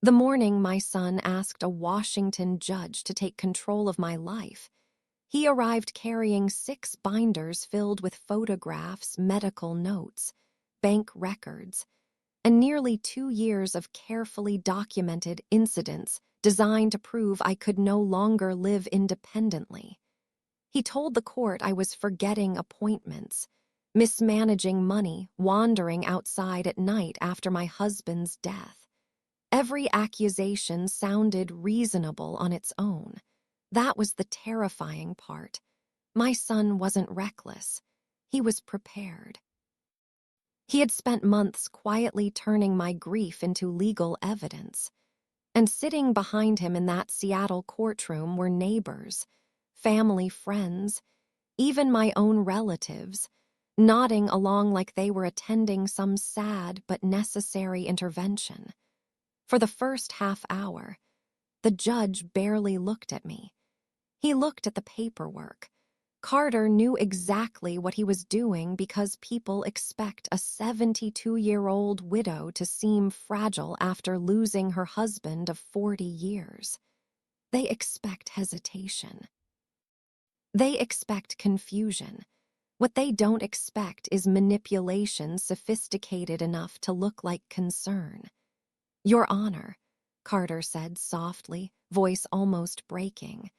The morning my son asked a Washington judge to take control of my life, he arrived carrying 6 binders filled with photographs, medical notes, bank records, and nearly 2 years of carefully documented incidents designed to prove I could no longer live independently. He told the court I was forgetting appointments, mismanaging money, wandering outside at night after my husband's death. Every accusation sounded reasonable on its own. That was the terrifying part. My son wasn't reckless. He was prepared. He had spent months quietly turning my grief into legal evidence. And sitting behind him in that Seattle courtroom were neighbors, family friends, even my own relatives, nodding along like they were attending some sad but necessary intervention. For the first half hour, the judge barely looked at me. He looked at the paperwork. Carter knew exactly what he was doing because people expect a 72-year-old widow to seem fragile after losing her husband of 40 years. They expect hesitation. They expect confusion. What they don't expect is manipulation sophisticated enough to look like concern. "Your Honor," Carter said softly, voice almost breaking.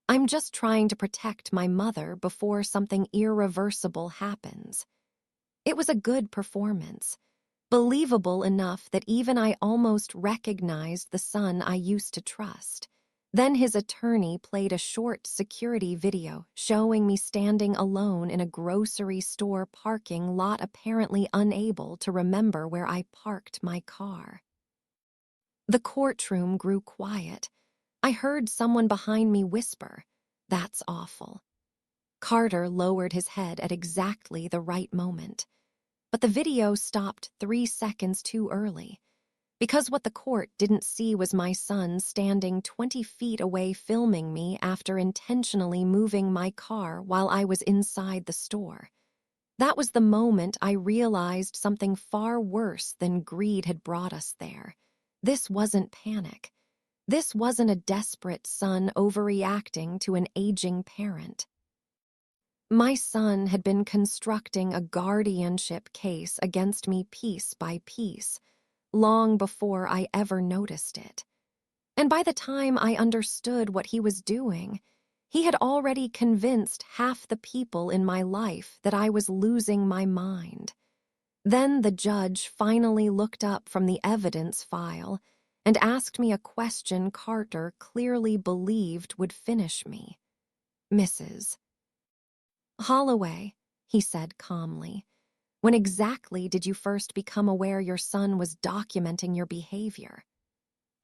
"I'm just trying to protect my mother before something irreversible happens." It was a good performance, believable enough that even I almost recognized the son I used to trust. Then his attorney played a short security video showing me standing alone in a grocery store parking lot, apparently unable to remember where I parked my car. The courtroom grew quiet. I heard someone behind me whisper, "That's awful." Carter lowered his head at exactly the right moment. But the video stopped 3 seconds too early. Because what the court didn't see was my son standing 20 feet away filming me after intentionally moving my car while I was inside the store. That was the moment I realized something far worse than greed had brought us there. This wasn't panic. This wasn't a desperate son overreacting to an aging parent. My son had been constructing a guardianship case against me piece by piece, long before I ever noticed it. And by the time I understood what he was doing, he had already convinced half the people in my life that I was losing my mind. Then the judge finally looked up from the evidence file and asked me a question Carter clearly believed would finish me. "Mrs. Holloway," he said calmly, "when exactly did you first become aware your son was documenting your behavior?"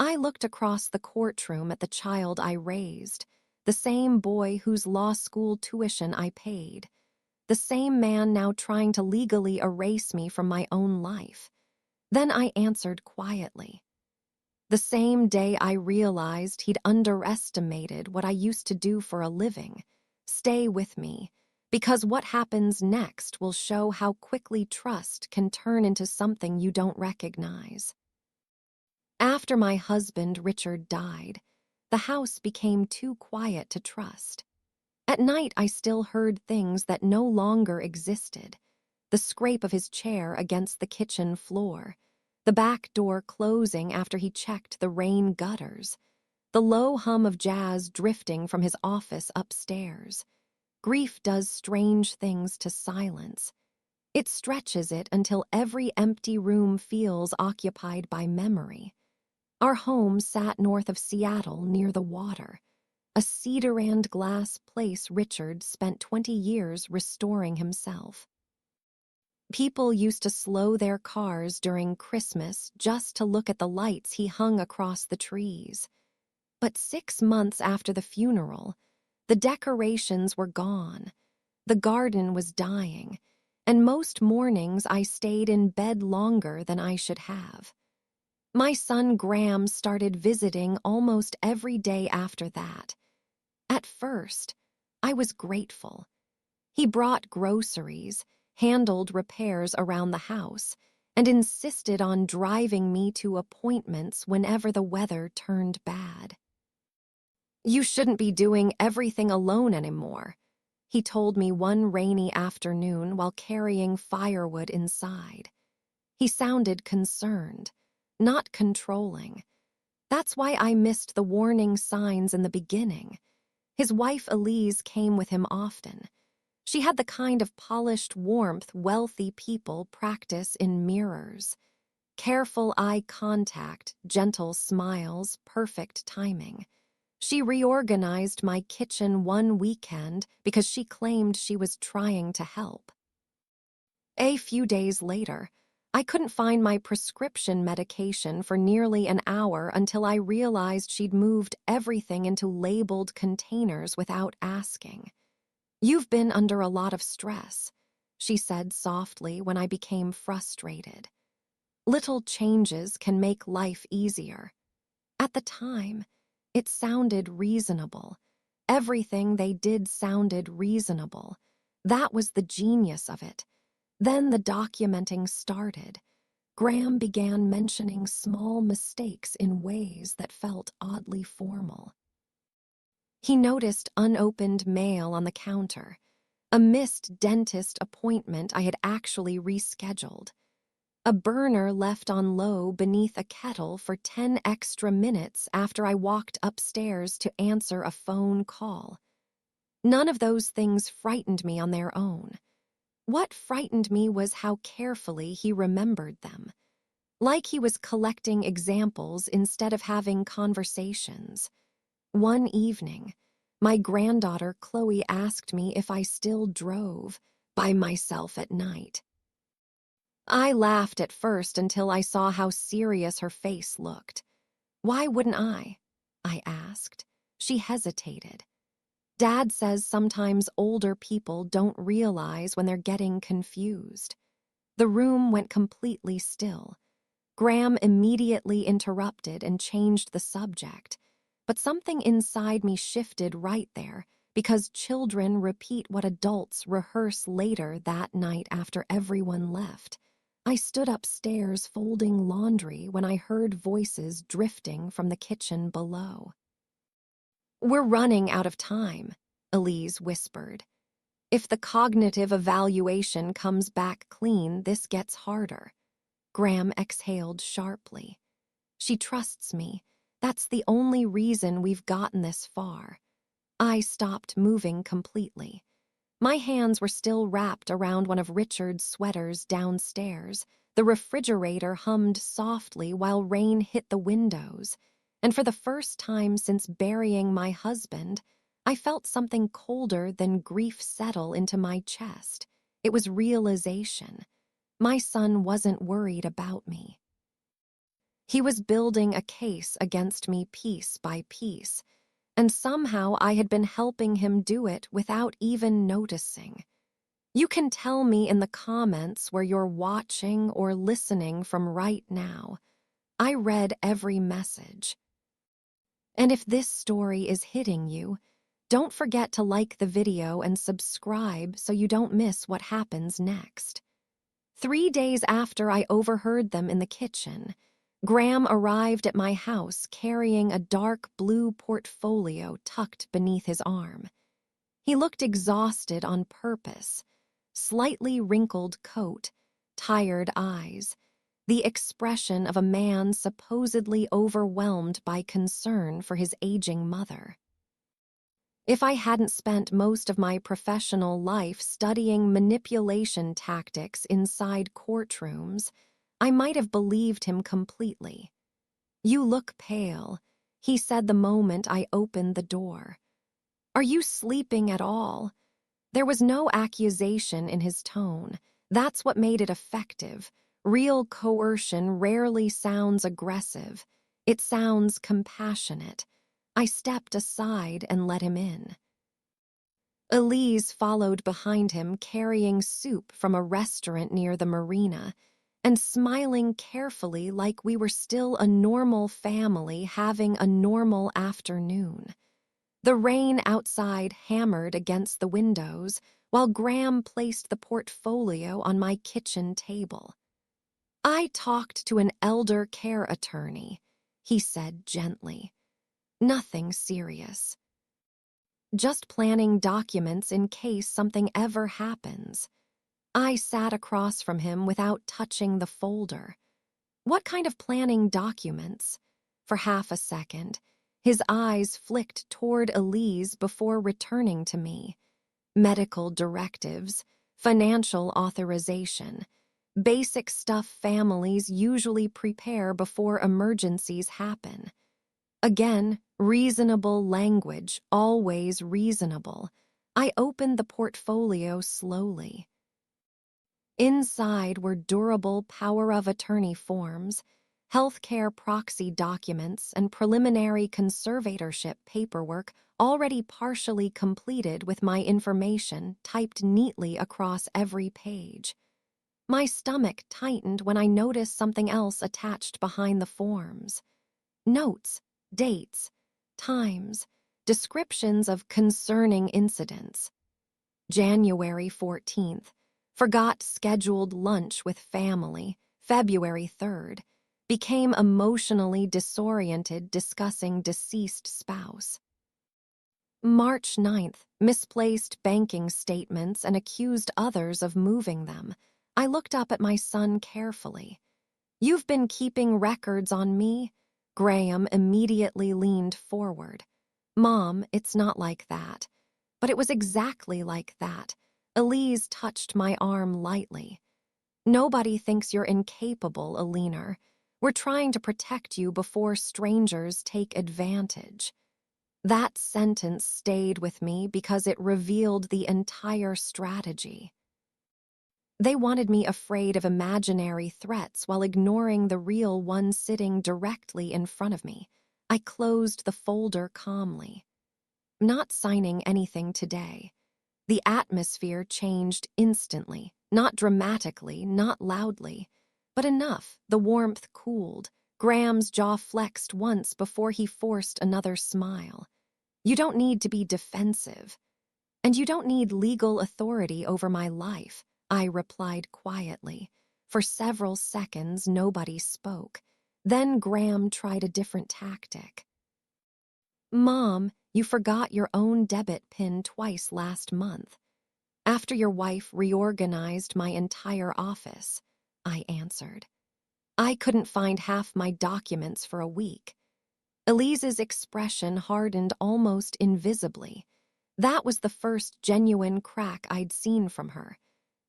I looked across the courtroom at the child I raised, the same boy whose law school tuition I paid, the same man now trying to legally erase me from my own life. Then I answered quietly. The same day I realized he'd underestimated what I used to do for a living. Stay with me, because what happens next will show how quickly trust can turn into something you don't recognize. After my husband, Richard, died, the house became too quiet to trust. At night, I still heard things that no longer existed. The scrape of his chair against the kitchen floor, the back door closing after he checked the rain gutters, the low hum of jazz drifting from his office upstairs. Grief does strange things to silence. It stretches it until every empty room feels occupied by memory. Our home sat north of Seattle near the water, a cedar and glass place Richard spent 20 years restoring himself. People used to slow their cars during Christmas just to look at the lights he hung across the trees. But 6 months after the funeral, the decorations were gone, the garden was dying, and most mornings I stayed in bed longer than I should have. My son Graham started visiting almost every day after that. At first, I was grateful. He brought groceries, handled repairs around the house, and insisted on driving me to appointments whenever the weather turned bad. "You shouldn't be doing everything alone anymore," he told me one rainy afternoon while carrying firewood inside. He sounded concerned, not controlling. That's why I missed the warning signs in the beginning. His wife Elise came with him often. She had the kind of polished warmth wealthy people practice in mirrors. Careful eye contact, gentle smiles, perfect timing. She reorganized my kitchen one weekend because she claimed she was trying to help. A few days later, I couldn't find my prescription medication for nearly an hour until I realized she'd moved everything into labeled containers without asking. "You've been under a lot of stress," she said softly when I became frustrated. "Little changes can make life easier." At the time, it sounded reasonable. Everything they did sounded reasonable. That was the genius of it. Then the documenting started. Graham began mentioning small mistakes in ways that felt oddly formal. He noticed unopened mail on the counter, a missed dentist appointment I had actually rescheduled, a burner left on low beneath a kettle for 10 extra minutes after I walked upstairs to answer a phone call. None of those things frightened me on their own. What frightened me was how carefully he remembered them, like he was collecting examples instead of having conversations. One evening, my granddaughter Chloe asked me if I still drove by myself at night. I laughed at first until I saw how serious her face looked. "Why wouldn't I?" I asked. She hesitated. "Dad says sometimes older people don't realize when they're getting confused." The room went completely still. Graham immediately interrupted and changed the subject, but something inside me shifted right there because children repeat what adults rehearse later that night after everyone left. I stood upstairs folding laundry when I heard voices drifting from the kitchen below. "We're running out of time," Elise whispered. "If the cognitive evaluation comes back clean, this gets harder." Graham exhaled sharply. "She trusts me. That's the only reason we've gotten this far." I stopped moving completely. My hands were still wrapped around one of Richard's sweaters downstairs. The refrigerator hummed softly while rain hit the windows, and for the first time since burying my husband, I felt something colder than grief settle into my chest. It was realization. My son wasn't worried about me. He was building a case against me piece by piece, and somehow I had been helping him do it without even noticing. You can tell me in the comments where you're watching or listening from right now. I read every message. And if this story is hitting you, don't forget to like the video and subscribe so you don't miss what happens next. 3 days after I overheard them in the kitchen, Graham arrived at my house carrying a dark blue portfolio tucked beneath his arm. He looked exhausted on purpose, slightly wrinkled coat, tired eyes, the expression of a man supposedly overwhelmed by concern for his aging mother. If I hadn't spent most of my professional life studying manipulation tactics inside courtrooms, I might have believed him completely. "You look pale," he said the moment I opened the door. "Are you sleeping at all?" There was no accusation in his tone. That's what made it effective. Real coercion rarely sounds aggressive. It sounds compassionate. I stepped aside and let him in. Elise followed behind him carrying soup from a restaurant near the marina and smiling carefully like we were still a normal family having a normal afternoon. The rain outside hammered against the windows while Graham placed the portfolio on my kitchen table. I talked to an elder care attorney, he said gently. Nothing serious. Just planning documents in case something ever happens. I sat across from him without touching the folder. What kind of planning documents? For half a second, his eyes flicked toward Elise before returning to me. Medical directives, financial authorization, basic stuff families usually prepare before emergencies happen. Again, reasonable language, always reasonable. I opened the portfolio slowly. Inside were durable power of attorney forms, healthcare proxy documents, and preliminary conservatorship paperwork already partially completed with my information typed neatly across every page. My stomach tightened when I noticed something else attached behind the forms. Notes, dates, times, descriptions of concerning incidents. January 14th. Forgot scheduled lunch with family. February 3rd. Became emotionally disoriented discussing deceased spouse. March 9th. Misplaced banking statements and accused others of moving them. I looked up at my son carefully. "You've been keeping records on me?" Graham immediately leaned forward. "Mom, it's not like that." But it was exactly like that. Elise touched my arm lightly. "Nobody thinks you're incapable, Eleanor. We're trying to protect you before strangers take advantage." That sentence stayed with me because it revealed the entire strategy. They wanted me afraid of imaginary threats while ignoring the real one sitting directly in front of me. I closed the folder calmly. "Not signing anything today." The atmosphere changed instantly, not dramatically, not loudly, but enough. The warmth cooled. Graham's jaw flexed once before he forced another smile. "You don't need to be defensive. And you don't need legal authority over my life," I replied quietly. For several seconds, nobody spoke. Then Graham tried a different tactic. "Mom, you forgot your own debit pin twice last month. After your wife reorganized my entire office," I answered. "I couldn't find half my documents for a week." Elise's expression hardened almost invisibly. That was the first genuine crack I'd seen from her.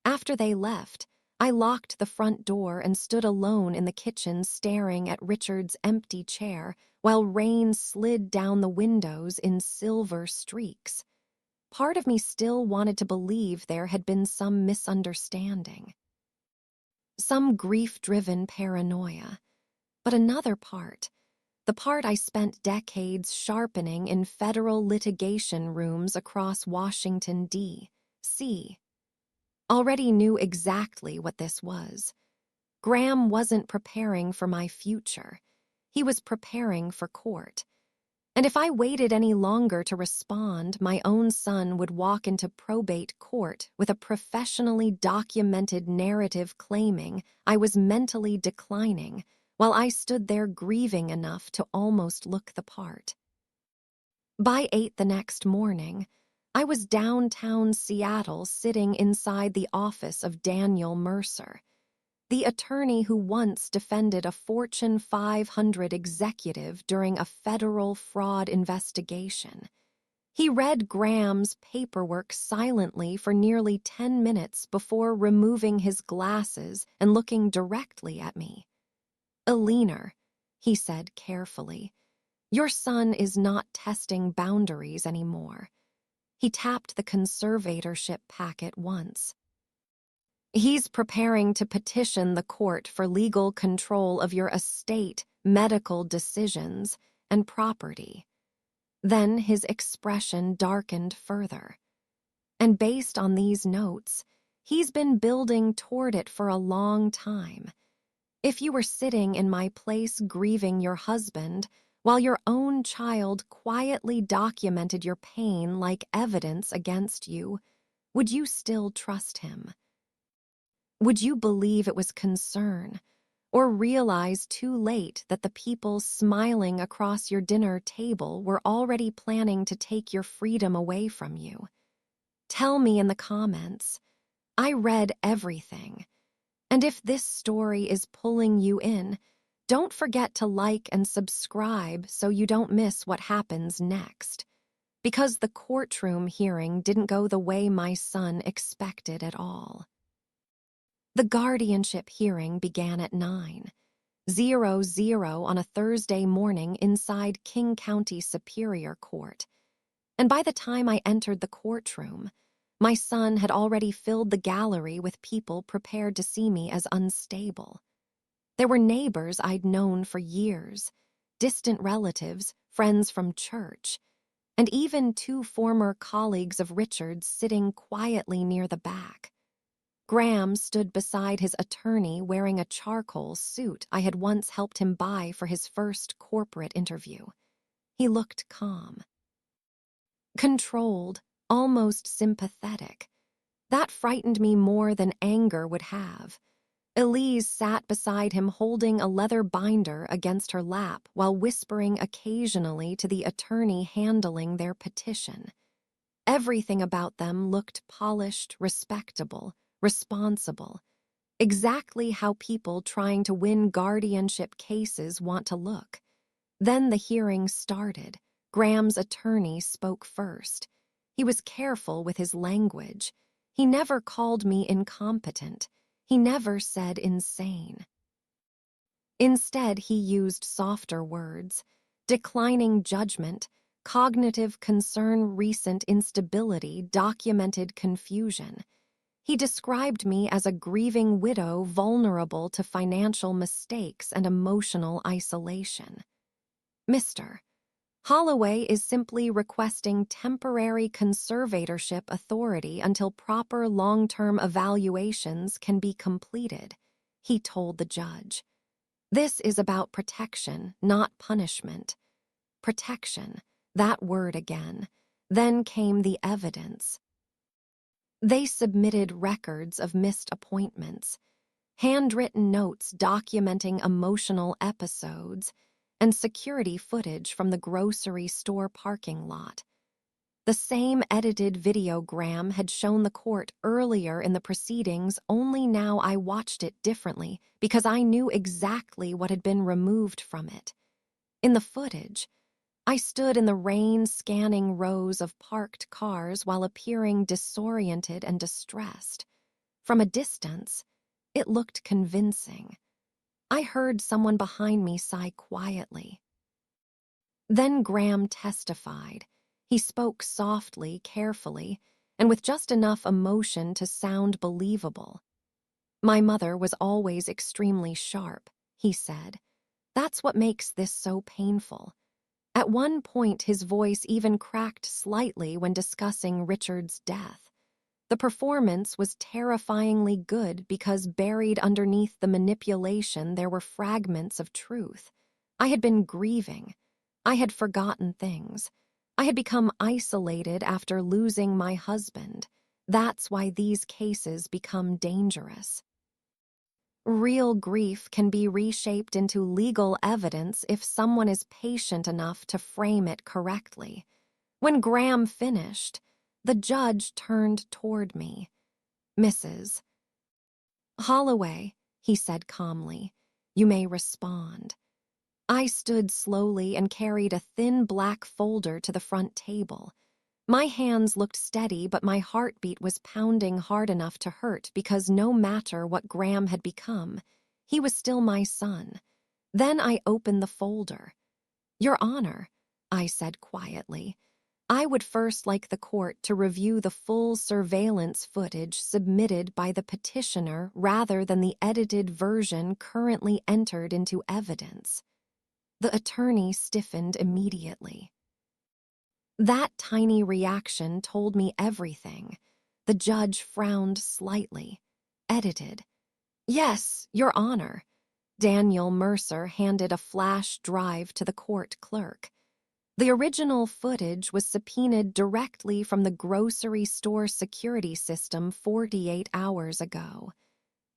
After they left, I locked the front door and stood alone in the kitchen staring at Richard's empty chair while rain slid down the windows in silver streaks. Part of me still wanted to believe there had been some misunderstanding, some grief-driven paranoia. But another part, the part I spent decades sharpening in federal litigation rooms across Washington, D.C., already knew exactly what this was. Graham wasn't preparing for my future. He was preparing for court. And if I waited any longer to respond, my own son would walk into probate court with a professionally documented narrative claiming I was mentally declining, while I stood there grieving enough to almost look the part. By 8 the next morning, I was downtown Seattle sitting inside the office of Daniel Mercer, the attorney who once defended a Fortune 500 executive during a federal fraud investigation. He read Graham's paperwork silently for nearly 10 minutes before removing his glasses and looking directly at me. "Eleanor," he said carefully, "your son is not testing boundaries anymore." He tapped the conservatorship packet once. "He's preparing to petition the court for legal control of your estate, medical decisions, and property." Then his expression darkened further. "And based on these notes, he's been building toward it for a long time. If you were sitting in my place grieving your husband, while your own child quietly documented your pain like evidence against you, would you still trust him? Would you believe it was concern, or realize too late that the people smiling across your dinner table were already planning to take your freedom away from you. Tell me in the comments. I read everything. And if this story is pulling you in, don't forget to like and subscribe so you don't miss what happens next. Because the courtroom hearing didn't go the way my son expected at all. The guardianship hearing began at 9:00 on a Thursday morning inside King County Superior Court. And by the time I entered the courtroom, my son had already filled the gallery with people prepared to see me as unstable. There were neighbors I'd known for years, distant relatives, friends from church, and even 2 former colleagues of Richard's sitting quietly near the back. Graham stood beside his attorney wearing a charcoal suit I had once helped him buy for his first corporate interview. He looked calm. Controlled, almost sympathetic. That frightened me more than anger would have. Elise sat beside him holding a leather binder against her lap while whispering occasionally to the attorney handling their petition. Everything about them looked polished, respectable, responsible. Exactly how people trying to win guardianship cases want to look. Then the hearing started. Graham's attorney spoke first. He was careful with his language. He never called me incompetent. He never said insane. Instead, he used softer words, declining judgment, cognitive concern, recent instability, documented confusion. He described me as a grieving widow vulnerable to financial mistakes and emotional isolation. Mr. Holloway is simply requesting temporary conservatorship authority until proper long-term evaluations can be completed, he told the judge. This is about protection, not punishment. Protection, that word again. Then came the evidence. They submitted records of missed appointments, handwritten notes documenting emotional episodes, and security footage from the grocery store parking lot. The same edited videogram had shown the court earlier in the proceedings, only now I watched it differently because I knew exactly what had been removed from it. In the footage, I stood in the rain scanning rows of parked cars while appearing disoriented and distressed. From a distance, it looked convincing. I heard someone behind me sigh quietly. Then Graham testified. He spoke softly, carefully, and with just enough emotion to sound believable. My mother was always extremely sharp, he said. That's what makes this so painful. At one point, his voice even cracked slightly when discussing Richard's death. The performance was terrifyingly good because buried underneath the manipulation there were fragments of truth. I had been grieving. I had forgotten things. I had become isolated after losing my husband. That's why these cases become dangerous. Real grief can be reshaped into legal evidence if someone is patient enough to frame it correctly. When Graham finished, the judge turned toward me. Mrs. Holloway, he said calmly, you may respond. I stood slowly and carried a thin black folder to the front table. My hands looked steady, but my heartbeat was pounding hard enough to hurt because no matter what Graham had become, he was still my son. Then I opened the folder. Your Honor, I said quietly, I would first like the court to review the full surveillance footage submitted by the petitioner rather than the edited version currently entered into evidence. The attorney stiffened immediately. That tiny reaction told me everything. The judge frowned slightly. Edited. Yes, Your Honor. Daniel Mercer handed a flash drive to the court clerk. The original footage was subpoenaed directly from the grocery store security system 48 hours ago.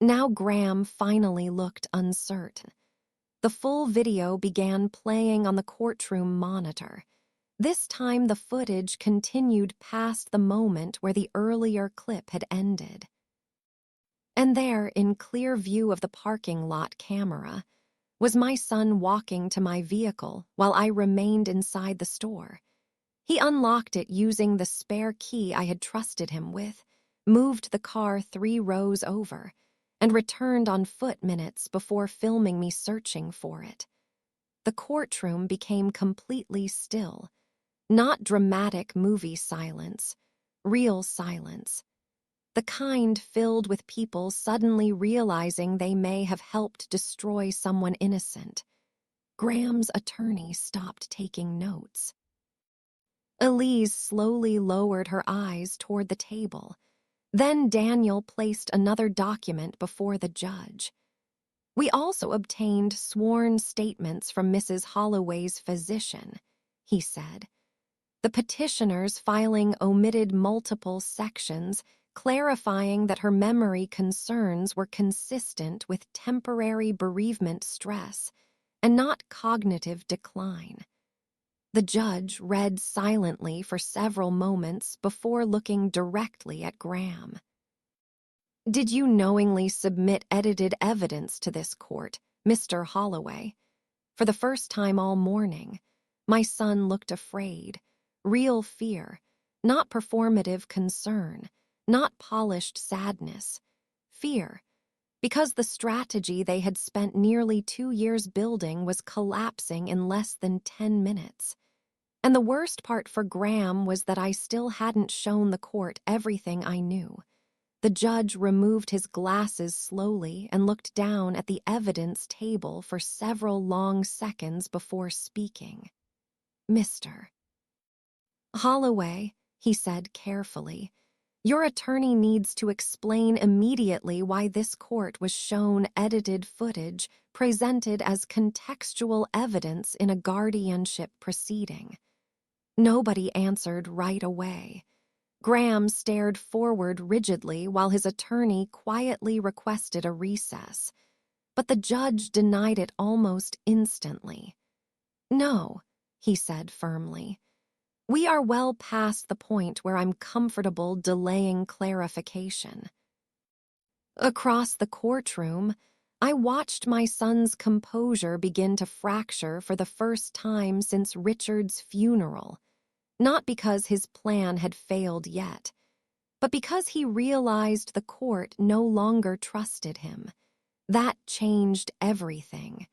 Now Graham finally looked uncertain. The full video began playing on the courtroom monitor. This time the footage continued past the moment where the earlier clip had ended. And there, in clear view of the parking lot camera, was my son walking to my vehicle while I remained inside the store. He unlocked it using the spare key I had trusted him with, moved the car 3 rows over, and returned on foot minutes before filming me searching for it. The courtroom became completely still. Not dramatic movie silence, real silence. The kind filled with people suddenly realizing they may have helped destroy someone innocent. Graham's attorney stopped taking notes. Elise slowly lowered her eyes toward the table. Then Daniel placed another document before the judge. We also obtained sworn statements from Mrs. Holloway's physician, he said. The petitioner's filing omitted multiple sections, clarifying that her memory concerns were consistent with temporary bereavement stress and not cognitive decline. The judge read silently for several moments before looking directly at Graham. "Did you knowingly submit edited evidence to this court, Mr. Holloway?" For the first time all morning, my son looked afraid, real fear, not performative concern, not polished sadness, fear, because the strategy they had spent nearly 2 years building was collapsing in less than 10 minutes. And the worst part for Graham was that I still hadn't shown the court everything I knew. The judge removed his glasses slowly and looked down at the evidence table for several long seconds before speaking. "Mr. Holloway," he said carefully, "your attorney needs to explain immediately why this court was shown edited footage presented as contextual evidence in a guardianship proceeding." Nobody answered right away. Graham stared forward rigidly while his attorney quietly requested a recess, but the judge denied it almost instantly. "No," he said firmly. "We are well past the point where I'm comfortable delaying clarification." Across the courtroom, I watched my son's composure begin to fracture for the first time since Richard's funeral. Not because his plan had failed yet, but because he realized the court no longer trusted him. That changed everything.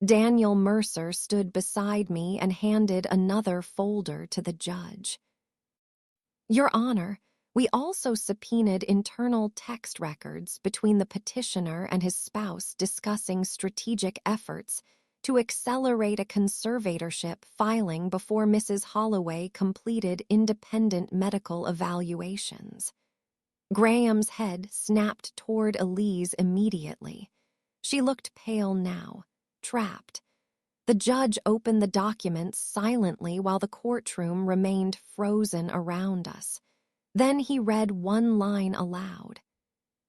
Daniel Mercer stood beside me and handed another folder to the judge. "Your Honor, we also subpoenaed internal text records between the petitioner and his spouse discussing strategic efforts to accelerate a conservatorship filing before Mrs. Holloway completed independent medical evaluations." Graham's head snapped toward Elise immediately. She looked pale now, trapped. The judge opened the documents silently while the courtroom remained frozen around us. Then he read one line aloud.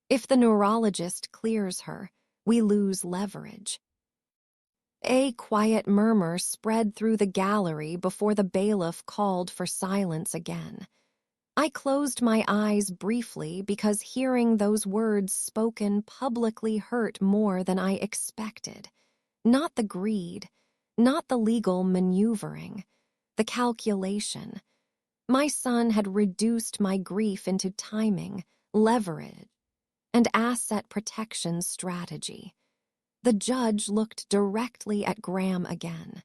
"If the neurologist clears her, we lose leverage." A quiet murmur spread through the gallery before the bailiff called for silence again. I closed my eyes briefly because hearing those words spoken publicly hurt more than I expected. Not the greed, not the legal maneuvering, the calculation. My son had reduced my grief into timing, leverage, and asset protection strategy. The judge looked directly at Graham again.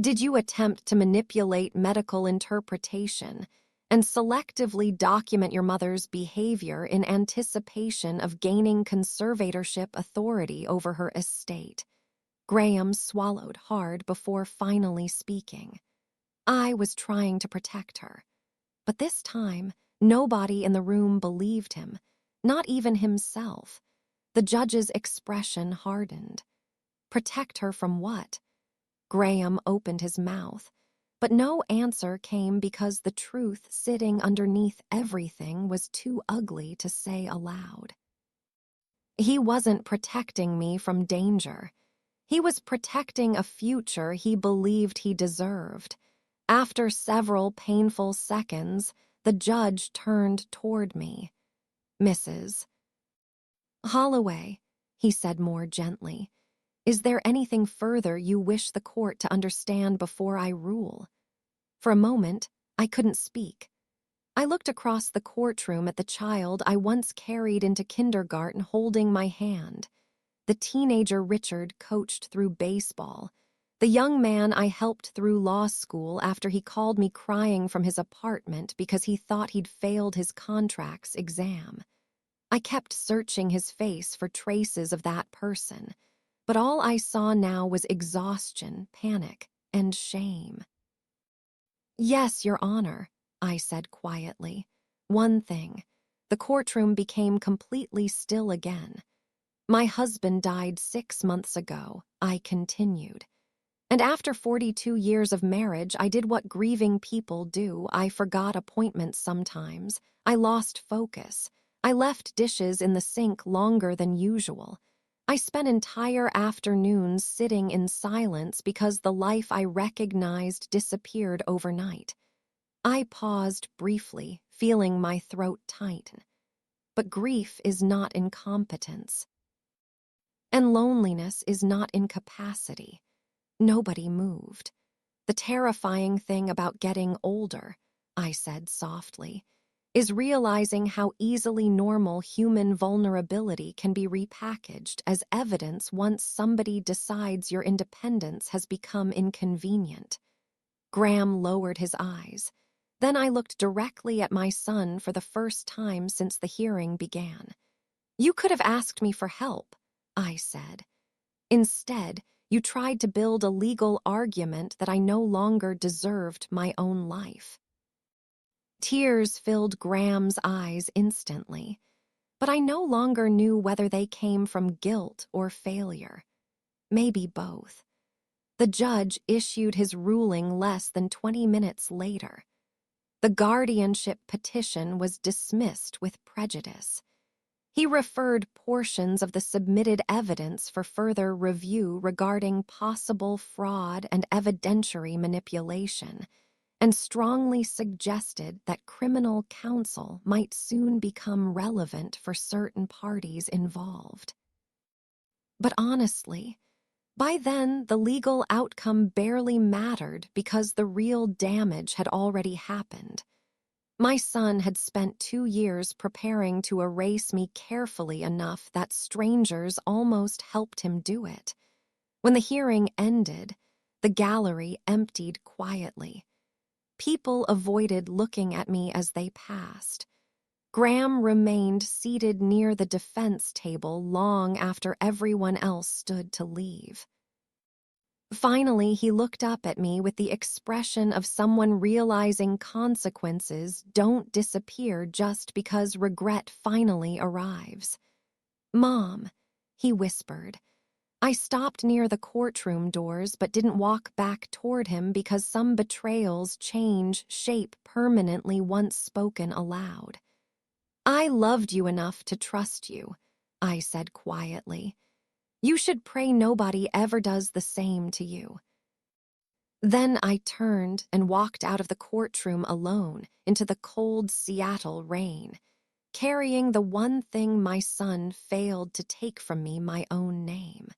"Did you attempt to manipulate medical interpretation and selectively document your mother's behavior in anticipation of gaining conservatorship authority over her estate?" Graham swallowed hard before finally speaking. I was trying to protect her. But this time, nobody in the room believed him, not even himself. The judge's expression hardened. Protect her from what? Graham opened his mouth, but no answer came because the truth sitting underneath everything was too ugly to say aloud. He wasn't protecting me from danger. He was protecting a future he believed he deserved. After several painful seconds, the judge turned toward me. "Mrs. Holloway," he said more gently, "is there anything further you wish the court to understand before I rule?" For a moment, I couldn't speak. I looked across the courtroom at the child I once carried into kindergarten holding my hand. The teenager Richard coached through baseball. The young man I helped through law school after he called me crying from his apartment because he thought he'd failed his contract's exam. I kept searching his face for traces of that person, but all I saw now was exhaustion, panic, and shame. "Yes, Your Honor," I said quietly. "One thing." The courtroom became completely still again. "My husband died 6 months ago," I continued. "And after 42 years of marriage, I did what grieving people do. I forgot appointments sometimes. I lost focus. I left dishes in the sink longer than usual. I spent entire afternoons sitting in silence because the life I recognized disappeared overnight." I paused briefly, feeling my throat tighten. But grief is not incompetence. And loneliness is not incapacity. Nobody moved. "The terrifying thing about getting older," I said softly, "is realizing how easily normal human vulnerability can be repackaged as evidence once somebody decides your independence has become inconvenient." Graham lowered his eyes. Then I looked directly at my son for the first time since the hearing began. "You could have asked me for help," I said. "Instead, you tried to build a legal argument that I no longer deserved my own life." Tears filled Graham's eyes instantly, but I no longer knew whether they came from guilt or failure. Maybe both. The judge issued his ruling less than 20 minutes later. The guardianship petition was dismissed with prejudice. He referred portions of the submitted evidence for further review regarding possible fraud and evidentiary manipulation, and strongly suggested that criminal counsel might soon become relevant for certain parties involved. But honestly, by then the legal outcome barely mattered because the real damage had already happened. My son had spent 2 years preparing to erase me carefully enough that strangers almost helped him do it. When the hearing ended, the gallery emptied quietly. People avoided looking at me as they passed. Graham remained seated near the defense table long after everyone else stood to leave. Finally, he looked up at me with the expression of someone realizing consequences don't disappear just because regret finally arrives. "Mom," he whispered. I stopped near the courtroom doors but didn't walk back toward him because some betrayals change shape permanently once spoken aloud. "I loved you enough to trust you," I said quietly. "You should pray nobody ever does the same to you." Then I turned and walked out of the courtroom alone into the cold Seattle rain, carrying the one thing my son failed to take from me, my own name.